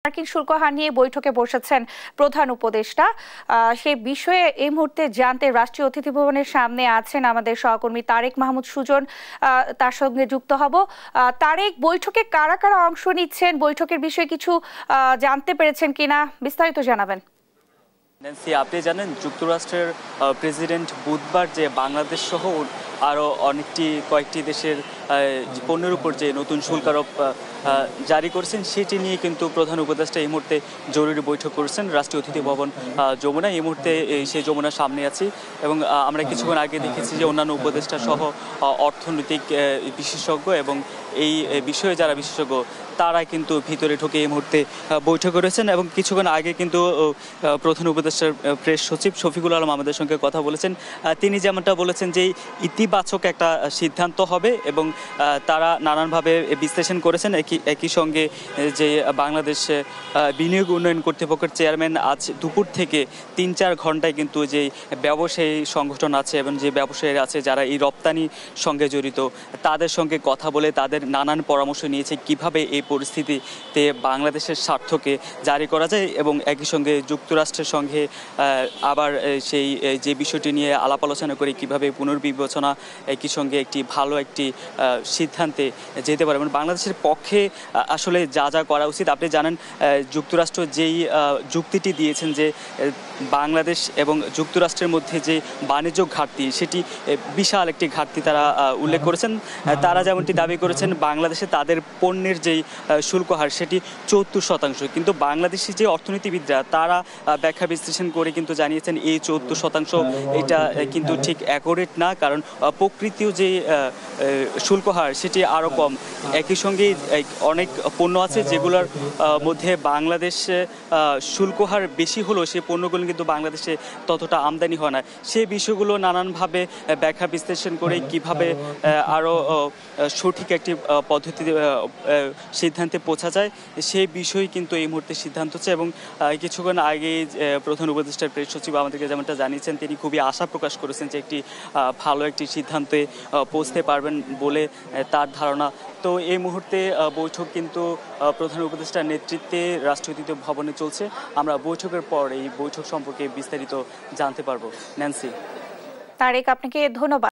মার্কিন শুল্ক হার নিয়ে বৈঠকে বসেছেন প্রধান উপদেষ্টা। সেই বিষয়ে এই মুহূর্তে জানতে রাষ্ট্রীয় অতিথি ভবনের সামনে আছেন আমাদের সহকর্মী তারেক মাহমুদ সুজন। তার সঙ্গে যুক্ত হব। তারেক, বৈঠকে কারা কারা অংশ নিচ্ছেন, বৈঠকের বিষয়ে কিছু জানতে পেরেছেন কিনা বিস্তারিত জানাবেন। ন্যান্সি, আপনি জানেন যুক্তরাষ্ট্রের প্রেসিডেন্ট বুধবার যে বাংলাদেশ সহ আরও কয়েকটি দেশের পণ্যের উপর যে নতুন শুল্ক আরোপ জারি করেছেন সেটি নিয়ে কিন্তু প্রধান উপদেষ্টা এই মুহূর্তে জরুরি বৈঠক করেছেন রাষ্ট্রীয় অতিথি ভবন যমুনা। এই মুহূর্তে সেই যমুনার সামনে আছি এবং আমরা কিছুক্ষণ আগে দেখেছি যে অন্যান্য উপদেষ্টা সহ অর্থনৈতিক বিশেষজ্ঞ এবং এই বিষয়ে যারা বিশেষজ্ঞ তারা কিন্তু ভিতরে ঢুকে এই মুহূর্তে বৈঠক করেছেন। এবং কিছুক্ষণ আগে কিন্তু প্রধান উপদেষ্টার প্রেস সচিব শফিকুল আলম আমাদের সঙ্গে কথা বলেছেন। তিনি যেমনটা বলেছেন যে ইতিবাচক একটা সিদ্ধান্ত হবে এবং তারা নানানভাবে বিশ্লেষণ করেছেন। একই সঙ্গে যে বাংলাদেশ বিনিয়োগ উন্নয়ন কর্তৃপক্ষের চেয়ারম্যান আজ দুপুর থেকে ৩-৪ ঘন্টায় কিন্তু যে ব্যবসায়ী সংগঠন আছে এবং যে ব্যবসায়ীরা আছে যারা এই রপ্তানি সঙ্গে জড়িত তাদের সঙ্গে কথা বলে তাদের নানান পরামর্শ নিয়েছে কিভাবে এই পরিস্থিতিতে বাংলাদেশের স্বার্থকে জারি করা যায় এবং একই সঙ্গে যুক্তরাষ্ট্রের সঙ্গে আবার সেই যে বিষয়টি নিয়ে আলাপ আলোচনা করে কীভাবে পুনর্বিবেচনা একই সঙ্গে একটি ভালো একটি সিদ্ধান্তে যেতে পারে। মানে বাংলাদেশের পক্ষে আসলে যা যা করা উচিত, আপনি জানেন যুক্তরাষ্ট্র যেই যুক্তিটি দিয়েছেন যে বাংলাদেশ এবং যুক্তরাষ্ট্রের মধ্যে যে বাণিজ্য ঘাটতি সেটি বিশাল একটি ঘাটতি তারা উল্লেখ করেছেন। তারা যেমনটি দাবি করেছেন বাংলাদেশে তাদের পণ্যের যেই শুল্ক হার সেটি ৭৪%, কিন্তু বাংলাদেশি যে অর্থনীতিবিদরা তারা ব্যাখ্যা বিশ্লেষণ করে কিন্তু জানিয়েছেন এই ৭৪% এটা কিন্তু ঠিক অ্যাকুরেট না, কারণ প্রকৃতিও যে শুল্ক হার সেটি আরও কম। একই সঙ্গে অনেক পণ্য আছে যেগুলোর মধ্যে বাংলাদেশে শুল্ক হার বেশি হলেও সেই পণ্যগুলো কিন্তু বাংলাদেশে ততটা আমদানি হয় না। সেই বিষয়গুলো নানানভাবে ব্যাখ্যা বিশ্লেষণ করে কিভাবে আরও সঠিক একটি পদ্ধতিতে সিদ্ধান্তে পৌঁছা যায় সেই বিষয়ে কিন্তু এই মুহূর্তে সিদ্ধান্ত হচ্ছে। এবং কিছুক্ষণ আগেই প্রধান উপদেষ্টার প্রেস সচিব আমাদেরকে যেমনটা জানিয়েছেন তিনি খুবই আশা প্রকাশ করেছেন যে একটি ভালো একটি সিদ্ধান্তে পৌঁছতে পারবেন বলে তার ধারণা। তো এই মুহূর্তে বৈঠক কিন্তু প্রধান উপদেষ্টার নেতৃত্বে রাষ্ট্রীয় অতিথি ভবনে চলছে। আমরা বৈঠকের পর এই বৈঠক সম্পর্কে বিস্তারিত জানতে পারবো। ন্যান্সি। তারেক, আপনাকে ধন্যবাদ।